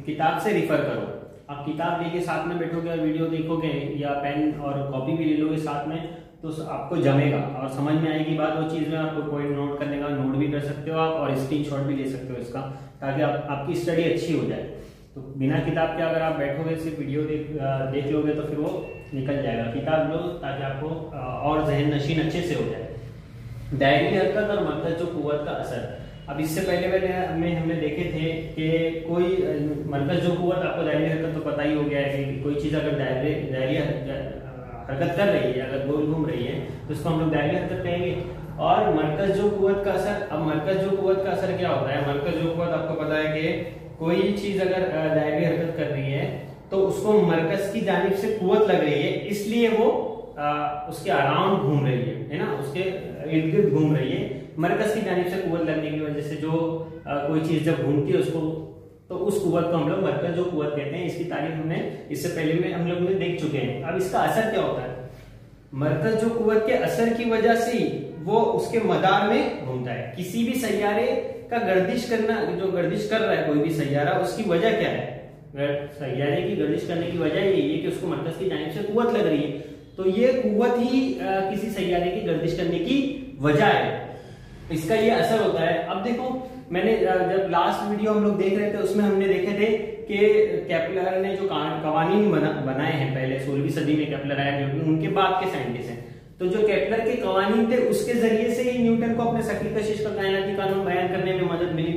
किताब से रिफर करो। आप किताब लेके साथ में बैठोगे और वीडियो देखोगे, या पेन और कॉपी भी ले लोगे साथ में, तो आपको जमेगा और समझ में आएगी बात। वो चीज में आपको पॉइंट नोट करने का नोट भी कर सकते हो आप, और स्क्रीनशॉट भी ले सकते हो इसका, ताकि आपकी स्टडी अच्छी हो जाए। तो बिना किताब के अगर आप बैठोगे सिर्फ वीडियो देख लोगे तो फिर वो निकल जाएगा। किताब लो ताकि आपको और जहन नशीन अच्छे से हो जाए। दायरी हरकत और मरकज जो कुव्वत का असर। अब इससे पहले हमने देखे थे कि कोई मरकज जो कुव्वत, आपको दायरी हरकत तो पता ही हो गया है कि कोई चीज अगर दायरी हरकत कर रही है, अगर गोल घूम रही है, तो उसको हम लोग दायरी हरकत कहेंगे। और मरकज जो कुव्वत का असर, अब मरकज जो कुव्वत का असर क्या होता है? मरकज जो कुव्वत आपको पता है कि कोई चीज अगर दायरी हरकत कर रही है तो उसको मरकज की जानिब से कुव्वत लग रही है, इसलिए वो उसके अराउंड घूम रही है ना, उसके इर्द गिर्द घूम रही है। मरकज की जानिब से कुव्वत लगने की वजह से जो कोई चीज जब घूमती है उसको तो उस कुव्वत को हम लोग मरकज जो कुव्वत कहते हैं। इसकी तारीफ हमने इससे पहले में हम लोग देख चुके हैं। अब इसका असर क्या होता है, मरकज जो कुव्वत के असर की वजह से वो उसके मदार में घूमता है। किसी भी सैयारे का गर्दिश करना, जो गर्दिश कर रहा है कोई भी सैयारा, उसकी वजह क्या है, सैयारे की गर्दिश करने की वजह यही है कि उसको मरकज की जानिब से कुव्वत लग रही है। तो ये कुव्वत ही किसी सैयारे की गर्दिश करने की वजह है, इसका ये असर होता है। अब देखो, मैंने जब लास्ट वीडियो हम लोग देख रहे थे उसमें हमने देखे थे कि केपलर ने जो कवानीन बनाए हैं, पहले 16वीं सदी में केपलर आया, न्यूटन उनके बाद के साइंटिस्ट हैं। तो जो केपलर के कवानीन थे उसके जरिए से ही न्यूटन को अपने शक्ल कशिश का कायनाती कानून बयान करने में मदद मिली।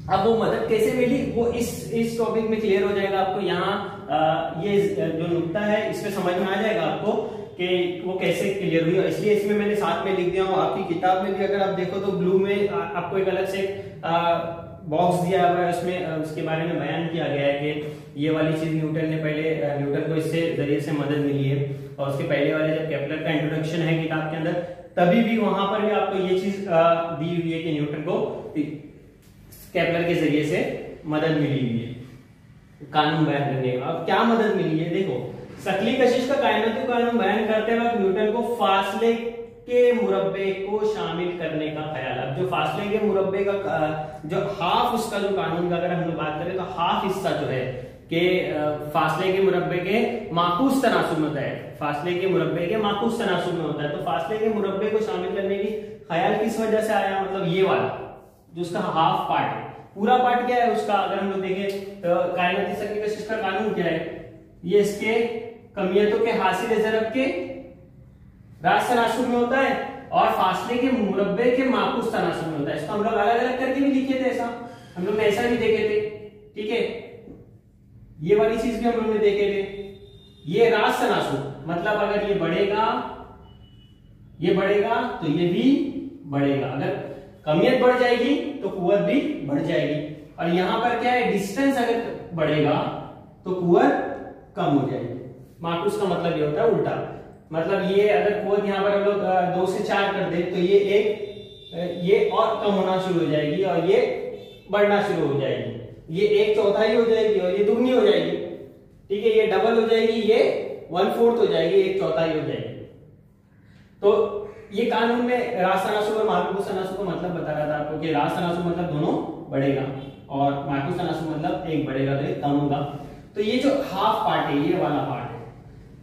अब वो मदद कैसे मिली वो इस टॉपिक में क्लियर हो जाएगा आपको। यहाँ ये जो नुक्ता है इसमें समझ में आ जाएगा आपको कि वो कैसे क्लियर हुई, इसलिए इसमें मैंने साथ में लिख दिया हूँ। आपकी किताब में भी अगर आप देखो तो ब्लू में आपको एक अलग से बॉक्स दिया हुआ है, उसमें उसके बारे में बयान किया गया है कि ये वाली चीज न्यूटन को इससे जरिए से मदद मिली है। और उसके पहले वाले जब केपलर का इंट्रोडक्शन है किताब के अंदर, तभी भी वहां पर भी आपको ये चीज दी हुई है कि न्यूटन को केपलर के जरिए से मदद मिली हुई है कानून बयान करने का। अब क्या मदद मिली है, देखो, शक्ली कशिश का कायनाती कानून बयान करते वक्त न्यूटन को फासले के मुरब्बे को शामिल करने का ख्याल। अब जो फासले के मुरब्बे का जो हाफ उसका जो कानून का अगर हम लोग बात करें तो हाफ हिस्सा जो है कि फासले के मुरब्बे के माकूस तनासुब में होता है, फासले के मुरब्बे के माकूस तनासुब में होता है। तो फासले के मुरब्बे को शामिल करने की ख्याल किस वजह से आया, मतलब ये वाला जो उसका हाफ पार्ट है। पूरा पार्ट क्या है उसका, अगर हम लोग देखें तो कायनाती शक्ली कशिश का कानून क्या है, ये इसके कमियतों के हासिल ज़रब के रास तनासुब में होता है और फासले के मुरब्बे के माकूस तनासुब में होता है। इसको हम लोग अलग अलग करके भी लिखे थे, ऐसा हम लोग ने ऐसा भी देखे थे, ठीक है। ये वाली चीज भी हम लोग ने देखे थे। ये रास तनासुब मतलब अगर ये बढ़ेगा तो ये भी बढ़ेगा, अगर कमियत बढ़ जाएगी तो कुव्वत भी बढ़ जाएगी। और यहां पर क्या है, डिस्टेंस अगर बढ़ेगा तो कुव्वत कम हो जाएगी। माकूस का मतलब ये होता है उल्टा, मतलब ये अगर कुव्वत यहाँ पर हम लोग 2 से 4 कर दे तो ये और कम होना शुरू हो जाएगी और ये बढ़ना शुरू हो जाएगी। ये 1/4 हो जाएगी और ये दुगनी हो जाएगी, ठीक है। ये डबल हो जाएगी, ये 1/4 हो जाएगी, 1/4 हो जाएगी। तो ये कानून में रास तनासुब और माकूस तनासुब का मतलब बता रहा था आपको कि रास तनासुब मतलब दोनों बढ़ेगा और माकूस तनासुब मतलब एक बढ़ेगा तो एक कम होगा। तो ये जो हाफ पार्ट है, ये वाला पार्ट है,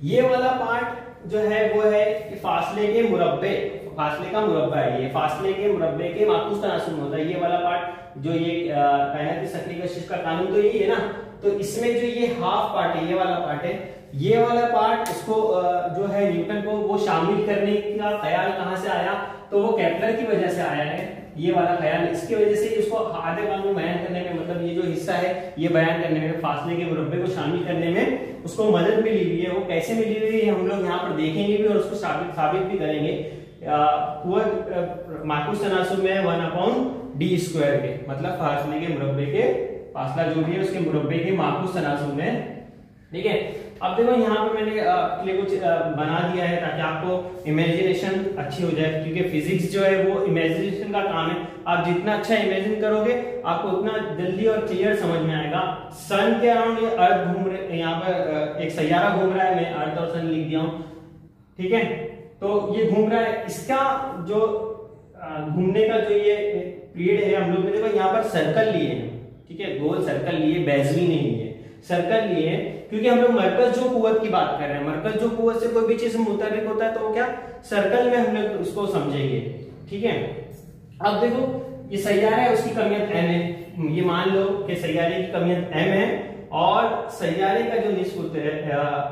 ये वाला पार्ट जो है वो है कि फासले के मुरब्बे, फासले का मुरब्बा है, ये फासले के मुरब्बे के माकूस तनासुब में होता है। ये वाला पार्ट जो ये कायनाती शक्ली कशिश का कानून तो यही है ना, तो इसमें जो ये हाफ पार्ट है, ये वाला पार्ट है, ये वाला पार्ट उसको जो है न्यूटन को वो शामिल करने का ख्याल कहां से आया, तो वो केपलर की वजह से आया है ये वाला ख्याल। इसकी वजह से इसको आधे कानून बयान करने में, मतलब ये जो हिस्सा है ये बयान करने में, फासले के मुरब्बे को शामिल करने में उसको मदद मिली हुई है। वो कैसे मिली हुई है हम लोग यहाँ पर देखेंगे भी और उसको साबित भी करेंगे। माकूस तनासुब में 1/d² के, मतलब फासले के मुरब्बे के, फासला जो भी है उसके मुरब्बे के माकूस तनासुब में, ठीक है। अब देखो यहाँ पे मैंने लिए कुछ बना दिया है ताकि आपको इमेजिनेशन अच्छी हो जाए, क्योंकि फिजिक्स जो है वो इमेजिनेशन का काम है। आप जितना अच्छा इमेजिन करोगे आपको उतना जल्दी और क्लियर समझ में आएगा। सन के अराउंड ये अर्थ घूम रहे, यहाँ पर एक सैयारा घूम रहा है, मैं अर्थ और सन लिख दिया हूँ, ठीक है। तो ये घूम रहा है, इसका जो घूमने का जो ये पीरियड है, हम लोग ने देखो यहाँ पर सर्कल लिए हैं, ठीक है, गोल सर्कल लिए, बेज़वी नहीं लिए, सर्कल लिए, क्योंकि हम लोग मरकज जो कुव्वत की बात कर रहे हैं। मरकज जो कुव्वत से कोई भी चीज मुतहरिक होता है तो वो क्या सर्कल में हम लोग उसको समझेंगे, ठीक है। अब देखो ये सैयारा है, उसकी कमियत m है, ये मान लो कि सैयारे की कमियत m है और सैयारे का जो निष्पुत्र है,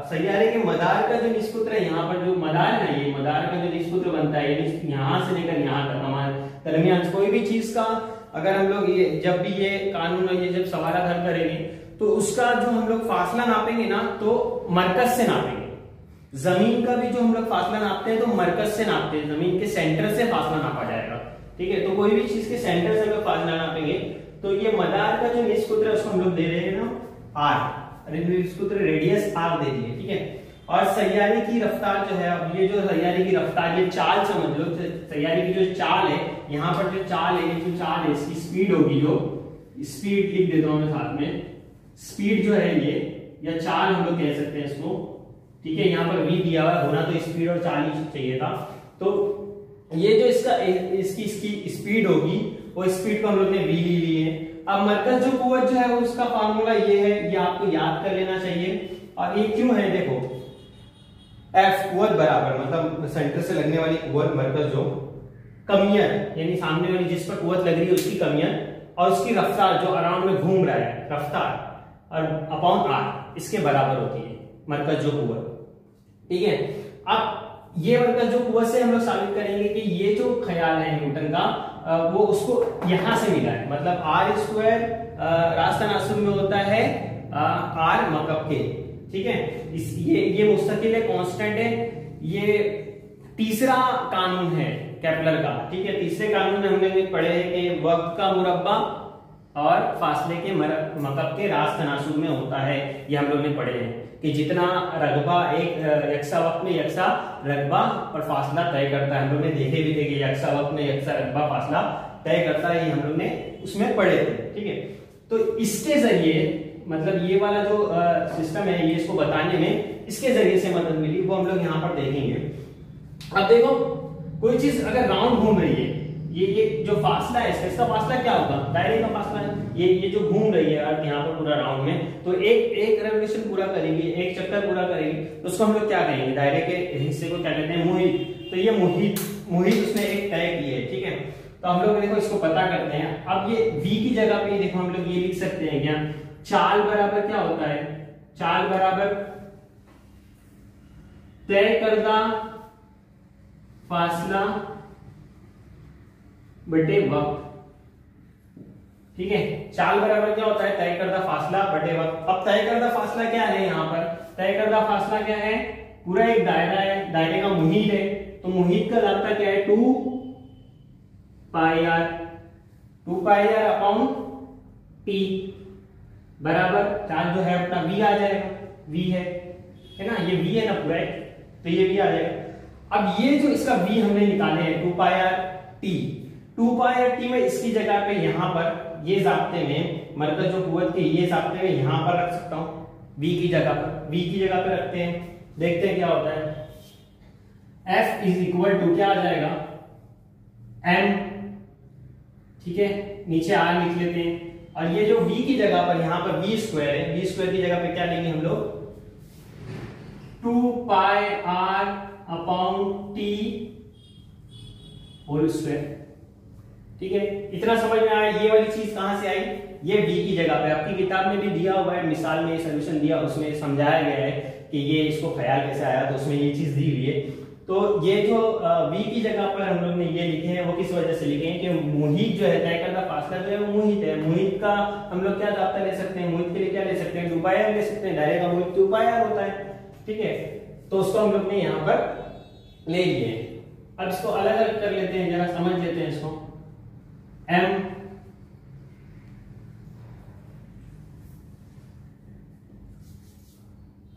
सैयारे के मदार का जो निष्पुत्र है, यहाँ पर जो मदार है, ये मदार का जो निष्पुत्र बनता है, यहाँ से लेकर यहाँ तक हमारे दरमियान कोई भी चीज का अगर हम लोग ये जब भी ये कानून और ये जब सवाल हल करेंगे तो उसका जो हम लोग फासला नापेंगे ना तो मरकज से नापेंगे। जमीन का भी जो हम लोग फासला नापते हैं तो मरकज से नापते हैं, जमीन के सेंटर से फासला नापा जाएगा, ठीक है। तो कोई भी चीज के सेंटर से अगर फासला नापेंगे तो ये मदार का जो निष्पुत्र है उसको हम लोग दे रहे हैं ना r, निष्पुत्र रेडियस r दे दिए, ठीक है। और सैयारे की रफ्तार जो है, अब ये जो सैयारे की रफ्तार, ये चाल समझ लो, सैयारे की जो चाल है, यहाँ पर जो चाल है, ये जो चाल है इसकी स्पीड होगी, जो स्पीड लिख देता हूं मैं साथ में। स्पीड जो है ये, या चाल हम लोग कह सकते हैं इसको, ठीक है। यहाँ पर v दिया हुआ है, होना तो स्पीड और चाल ही चाहिए था। तो ये जो इसकी स्पीड होगी, वो स्पीड को हम लोग ने v ली ली है। अब मरकज जो कुव्वत जो है उसका फार्मूला ये है, ये आपको याद कर लेना चाहिए। और ये क्यों है, देखो F कुव्वत बराबर, मतलब सेंटर से लगने वाली कुव्वत, मरकज जो कमियत यानी सामने वाली जिस पर कुव्वत लग रही है उसकी कमियत, और उसकी रफ्तार जो अराउंड में घूम रहा है, रफ्तार और अपॉन r इसके बराबर होती है मरकज जो कुव्वत, ठीक है। अब ये मरकज जो कुव्वत से हम लोग साबित करेंगे कि ये जो ख्याल है न्यूटन का, वो उसको यहां से मिला है। मतलब r स्क्वायर रास्त तनासुब में होता है r मकब के, ठीक है। ये मुस्तकिल है, कांस्टेंट है। ये तीसरा कानून है केपलर का, ठीक है। तीसरे कानून में हमने पढ़े हैं कि वक्त का मुरब्बा और फासले के मकब के रास्त तनासुब में होता है। ये हम लोग ने पढ़े हैं कि जितना रकबा एक यकसा वक्त में यकसा रकबा और फासला तय करता है। हम लोग ने देखे भी थे कि यकसा वक्त में यकसा रकबा फासला तय करता है, ये हम लोग ने उसमें पढ़े थे, ठीक है। तो इसके जरिए, मतलब ये वाला जो सिस्टम है, ये इसको बताने में इसके जरिए से मदद मिली, वो हम लोग यहाँ पर देखेंगे। अब देखो, कोई चीज अगर राउंड घूम रही है, ये जो फासला है इसका फासला क्या होगा, दायरे का फासला है। ये जो घूम रही है अर्थ यहाँ पर पूरा राउंड में, तो एक रेवोल्यूशन पूरा करेगी, एक चक्कर पूरा करेगी, तो उसको हम लोग क्या कहेंगे, दायरे के हिस्से को क्या कहते हैं, मुहित। तो ये मुहित उसने एक तय की है, ठीक है। तो हम लोग देखो इसको पता करते हैं। अब ये v की जगह पे देखो हम लोग ये लिख सकते हैं क्या, चाल बराबर क्या होता है, चाल बराबर तय करदा फासला बटे वक्त, ठीक है। चाल बराबर क्या होता है, तय करदा फासला बटे वक्त। अब तय करदा फासला क्या है, यहाँ पर तय करदा फासला क्या है, पूरा एक दायरा है, दायरे का मुहित है। तो मुहित का रास्ता क्या है, 2 पाई आर अपॉन टी बराबर चार्ज जो है अपना v आ जाएगा, v है ना, ये v है ना पूरा, तो ये v आ जाएगा। अब ये जो इसका v हमने निकाले हैं 2 पाई आर टी में, इसकी जगह पे यहाँ पर ये जाब्ते में मरकज जो कुव्वत के ये जाब्ते में यहाँ पर रख सकता हूँ, v की जगह पे रखते हैं, देखते हैं क्या होता है। F इज इक्वल टू क्या आ जाएगा, m, ठीक है, नीचे r लिख लेते हैं। और ये जो v की जगह पर यहाँ पर v स्क्वायर है, v स्क्वायर की जगह पे क्या लेंगे हम लोग, 2 pi r upon t whole square, ठीक है। इतना समझ में आया। ये वाली चीज कहां से आई, ये v की जगह पे आपकी किताब में भी दिया हुआ है, मिसाल में सॉल्यूशन दिया, उसमें समझाया गया है कि ये इसको ख्याल कैसे आया, तो उसमें ये चीज दी हुई है। तो ये जो v की जगह पर हम लोग ने ये लिखे हैं, वो किस वजह से लिखे हैं कि मुहित जो है, तय करदा फासला जो है वो मुहित है। मुहित का हम लोग क्या जाब्ता ले सकते हैं, मुहित के लिए क्या ले सकते हैं, 2 पाई आर ले सकते हैं, दायरे का मुहित 2 पाई आर होता है, ठीक है। तो उसको हम लोग ने यहाँ पर ले लिए। अब इसको अलग अलग कर लेते हैं, जरा समझ लेते हैं इसको। m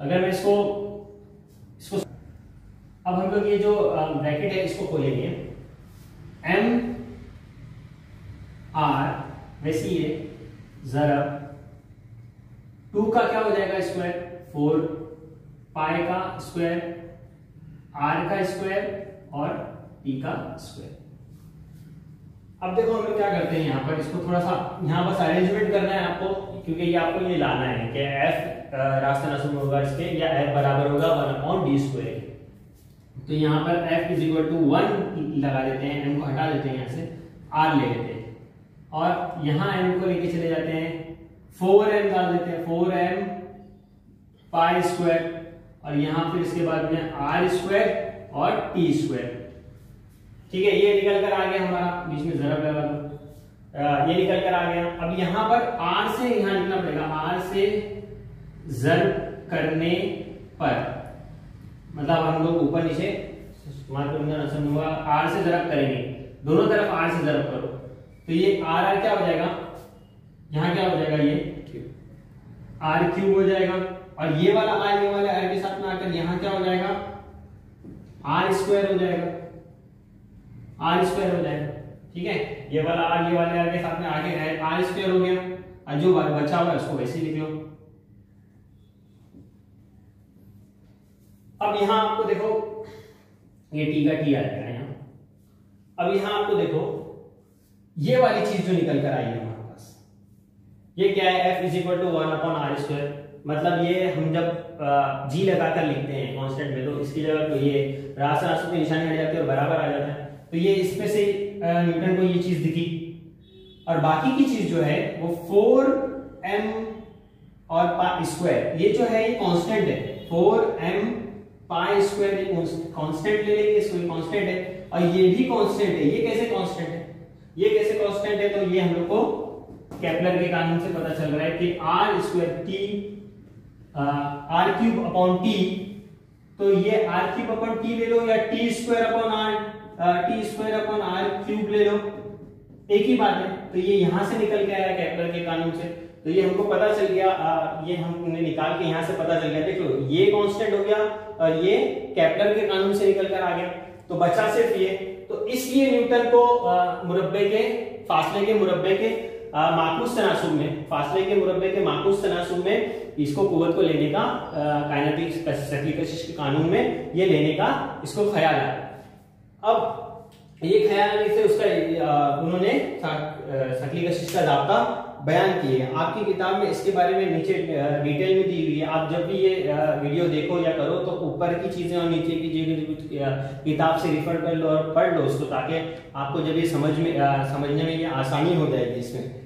अगर मैं इसको अब हम लोग ये जो ब्रैकेट है इसको खोलेंगे, m r वैसे ये जरब 2 का क्या हो जाएगा स्क्वायर, 4 पाई का स्क्वायर, r का स्क्वायर और t का स्क्वायर। अब देखो हम लोग क्या करते हैं, यहाँ पर इसको थोड़ा सा यहाँ बस अरेंजमेंट करना है आपको, क्योंकि ये आपको ये लाना है कि f रास्ता नसूब होगा इसके, या f बराबर होगा 1/d स्क्वायर। तो यहाँ पर f इज इक्वल टू 1 लगा देते हैं, m को हटा देते हैं, यहाँ से r ले लेते हैं, और यहाँ m को लेके चले जाते हैं, 4m डाल देते हैं, 4m पाई स्क्वायर, और यहाँ फिर इसके बाद में r स्क्वायर और t स्क्वायर, ठीक है। ये निकल कर आ गया हमारा, बीच में जरब लगा दो, ये निकल कर आ गया। अब यहाँ पर r से यहाँ लिखना पड़ेगा, r से जरब करने पर, मतलब हम लोग ऊपर नीचे r से जरब करेंगे, दोनों तरफ r से जरब करो, तो ये r क्या हो जाएगा, यहाँ क्या हो जाएगा, ये r क्यूब हो जाएगा, और ये वाला r ये वाले r के साथ में आकर यहाँ क्या हो जाएगा, r स्क्वायर हो जाएगा, r स्क्वायर हो जाएगा, ठीक है, ये वाला आर ये वाले आर के साथ में आगे आर स्क्वायर हो गया, और जो बचा हुआ है उसको वैसे ही लिख लो। अब यहां आपको देखो ये टी का टी आ जाएगा यहाँ। अब यहां आपको देखो ये वाली चीज जो निकल कर आई है हमारे पास, ये क्या है, f is equal to 1/r²। मतलब ये हम जब g लगाकर लिखते हैं कांस्टेंट में, तो इसकी जगह तो ये राशि की निशानी हट जाती है और बराबर आ जाता है। तो ये इसमें से न्यूटन को ये चीज दिखी, और बाकी की चीज जो है वो 4m और पाई स्क्वायर, ये जो है ये कांस्टेंट है, 4m पाई स्क्वायर कांस्टेंट ले लेंगे इसको, ये कांस्टेंट है, और ये भी कांस्टेंट है। ये कैसे कांस्टेंट है, ये कैसे कांस्टेंट है, तो ये हम लोग को केपलर के कानून से पता चल रहा है कि r square t r cube upon t, तो ये r क्यूब अपॉन t ले लो या t square upon r cube ले लो, एक ही बात है। तो ये यहां से निकल के आया केपलर के कानून से, तो ये हमको पता चल गया, ये हमने निकाल के यहां से पता चल गया। देख लो ये कांस्टेंट हो गया और ये केपलर के कानून से निकल कर आ गया, तो बचा सिर्फ ये। तो इसलिए न्यूटन को मुरब्बे के फासले के मुरब्बे के माकूस तनासुब में, फासले के मुरब्बे के माकूस तनासुब में इसको कुव्वत को लेने का काइनेटिक्स शक्ली कशिश के कानून में ये लेने का इसको ख्याल आया। अब ये ख्याल आने से उसका उन्होंने शक्ली कशिश का ज़ाब्ता बयान किए। आपकी किताब में इसके बारे में नीचे डिटेल में दी हुई है। आप जब भी ये वीडियो देखो या करो तो ऊपर की चीजें और नीचे की चीजें किताब से रिफर कर लो और पढ़ लो उसको, ताकि आपको जब ये समझने में ये आसानी हो जाएगी इसमें।